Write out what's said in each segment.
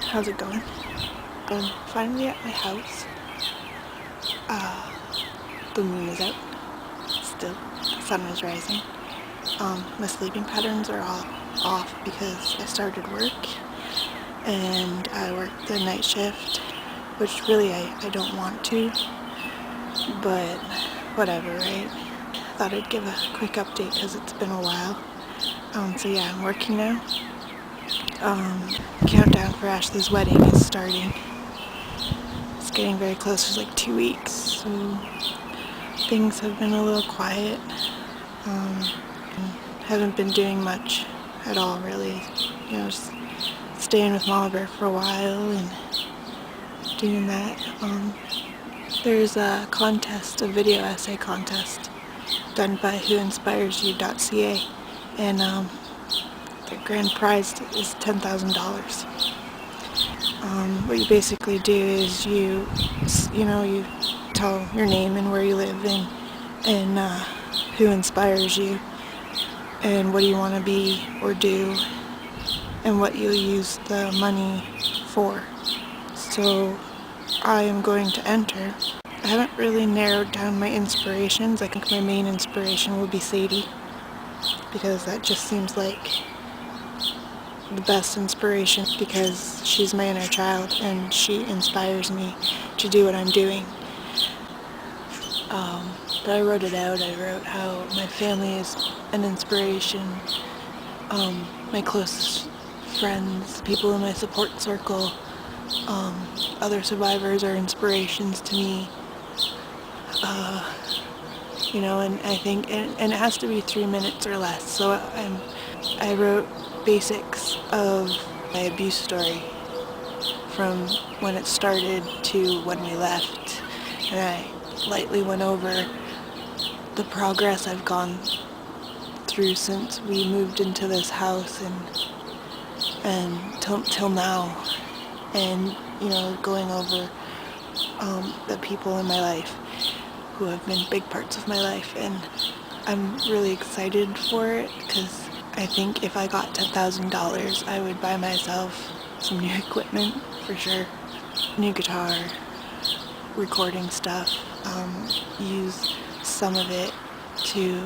How's it going? I'm finally at my house. The moon is out still. The sun is rising. My sleeping patterns are all off because I started work and I worked the night shift, which really I don't want to, but whatever, right? Thought I'd give a quick update because it's been a while. So yeah, I'm working now. Countdown for Ashley's wedding is starting. It's getting very close. There's like 2 weeks, so things have been a little quiet. Haven't been doing much at all, really. Just staying with Mama Bear for a while and doing that. There's a contest, a video essay contest, done by whoinspiresyou.ca, and the grand prize is $10,000. What you basically do is you tell your name and where you live and who inspires you and what do you want to be or do and what you'll use the money for. So I am going to enter. I haven't really narrowed down my inspirations. I think my main inspiration will be Sadie, because that just seems like the best inspiration, because she's my inner child and she inspires me to do what I'm doing. But I wrote it out. I wrote how my family is an inspiration, my closest friends, people in my support circle, other survivors are inspirations to me. And I think, and it has to be 3 minutes or less. So I wrote basics of my abuse story from when it started to when we left, and I lightly went over the progress I've gone through since we moved into this house and till now, and going over the people in my life who have been big parts of my life, and I'm really excited for it because I think if I got $10,000, I would buy myself some new equipment for sure, new guitar, recording stuff, use some of it to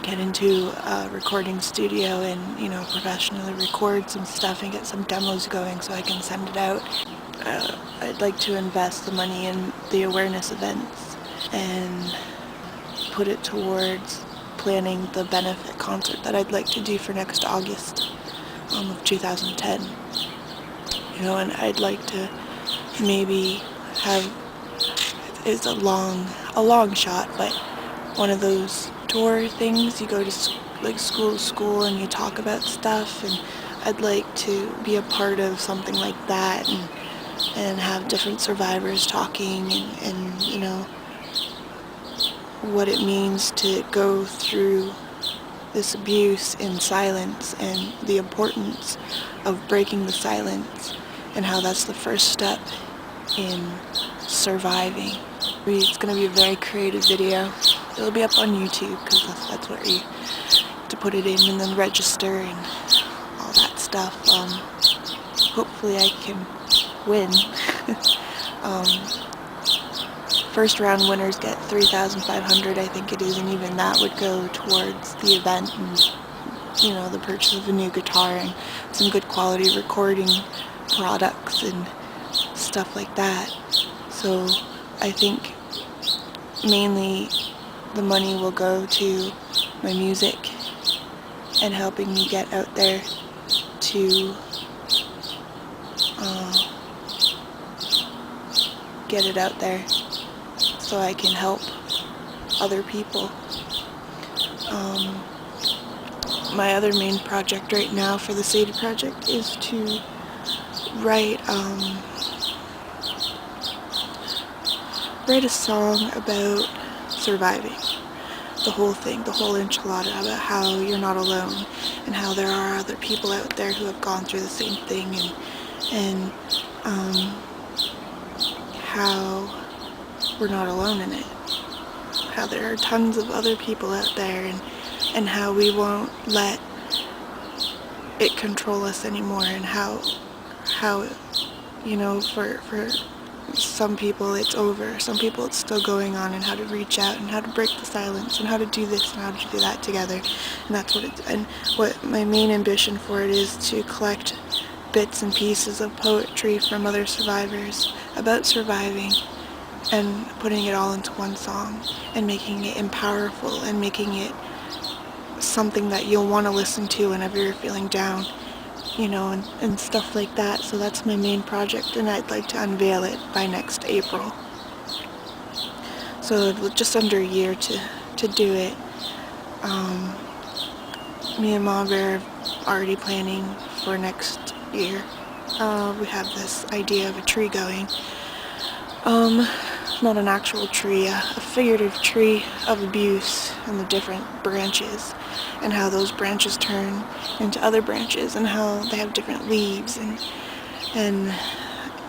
get into a recording studio and professionally record some stuff and get some demos going so I can send it out. I'd like to invest the money in the awareness events and put it towards planning the benefit concert that I'd like to do for next August of 2010. And I'd like to maybe have, it's a long shot, but one of those tour things, you go to school to school and you talk about stuff, and I'd like to be a part of something like that and have different survivors talking and what it means to go through this abuse in silence and the importance of breaking the silence and how that's the first step in surviving. It's going to be a very creative video. It'll be up on YouTube because that's where you have to put it in and then register and all that stuff. Hopefully I can win. First round winners get $3,500, I think it is, and even that would go towards the event and the purchase of a new guitar and some good quality recording products and stuff like that. So I think mainly the money will go to my music and helping me get out there to get it out there so I can help other people. My other main project right now for the Sadie Project is to write a song about surviving the whole thing, the whole enchilada, about how you're not alone and how there are other people out there who have gone through the same thing, and how we're not alone in it, how there are tons of other people out there, and how we won't let it control us anymore, and how You know, for some people it's over, some people it's still going on, and how to reach out and how to break the silence and how to do this and how to do that together. And that's what my main ambition for it is, to collect bits and pieces of poetry from other survivors about surviving and putting it all into one song and making it powerful and making it something that you'll want to listen to whenever you're feeling down, you know, and stuff like that. So that's my main project, and I'd like to unveil it by next April. So just under a year to do it. Me and Mom are already planning for next year. We have this idea of a tree going. Not an actual tree, a figurative tree of abuse and the different branches and how those branches turn into other branches and how they have different leaves and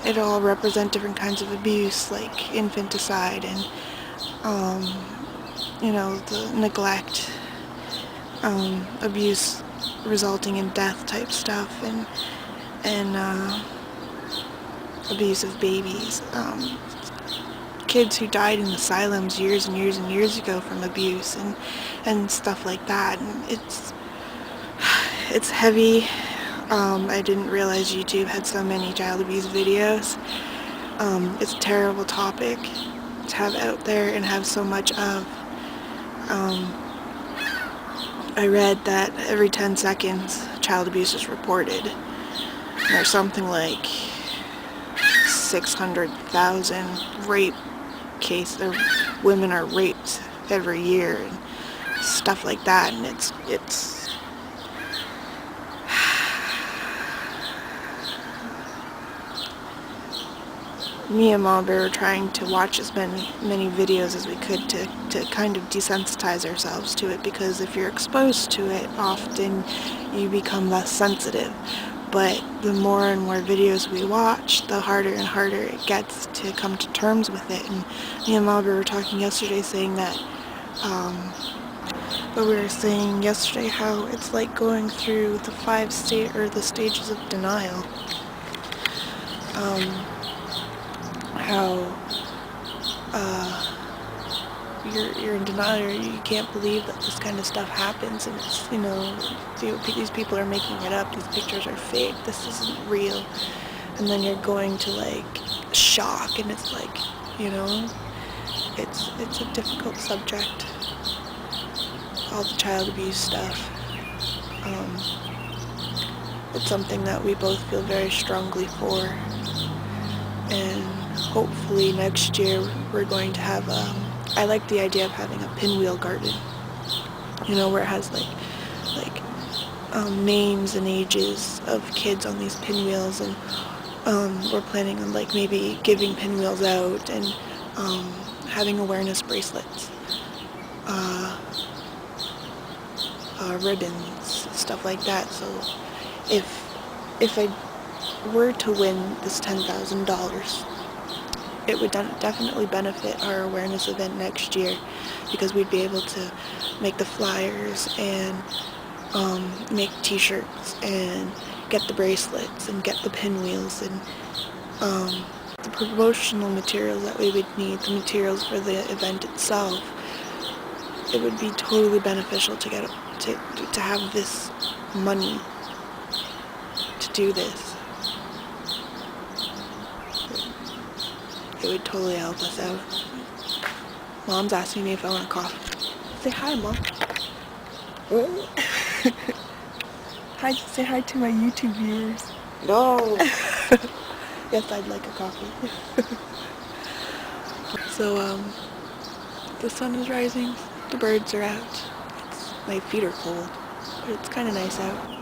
it all represent different kinds of abuse, like infanticide and you know, the neglect, abuse resulting in death type stuff and abuse of babies. Kids who died in asylums years and years and years ago from abuse and stuff like that. And it's heavy. I didn't realize YouTube had so many child abuse videos. It's a terrible topic to have out there and have so much of. I read that every 10 seconds child abuse is reported. There's something like 600,000 rape cases, or women are raped every year and stuff like that, and it's me and Mom were trying to watch as many videos as we could to kind of desensitize ourselves to it, because if you're exposed to it, often you become less sensitive. But the more and more videos we watch, the harder and harder it gets to come to terms with it. And me and Mom were talking yesterday, saying that, but we were saying yesterday how it's like going through the stages of denial. How you're in denial, you can't believe that this kind of stuff happens, and it's, you know, these people are making it up, these pictures are fake, this isn't real, and then you're going to like shock, and it's like, you know, it's a difficult subject, all the child abuse stuff. It's something that we both feel very strongly for, and hopefully next year we're going to have I like the idea of having a pinwheel garden, you know, where it has like names and ages of kids on these pinwheels, and we're planning on like maybe giving pinwheels out and having awareness bracelets, ribbons, stuff like that. So if I were to win this $10,000, it would definitely benefit our awareness event next year, because we'd be able to make the flyers and make t-shirts and get the bracelets and get the pinwheels and the promotional materials that we would need, the materials for the event itself. It would be totally beneficial to get to have this money to do this. It would totally help us out. Mom's asking me if I want a coffee. Say hi, Mom. Hi, say hi to my YouTube viewers. No. Yes, I'd like a coffee. So, the sun is rising, the birds are out. My feet are cold, but it's kind of nice out.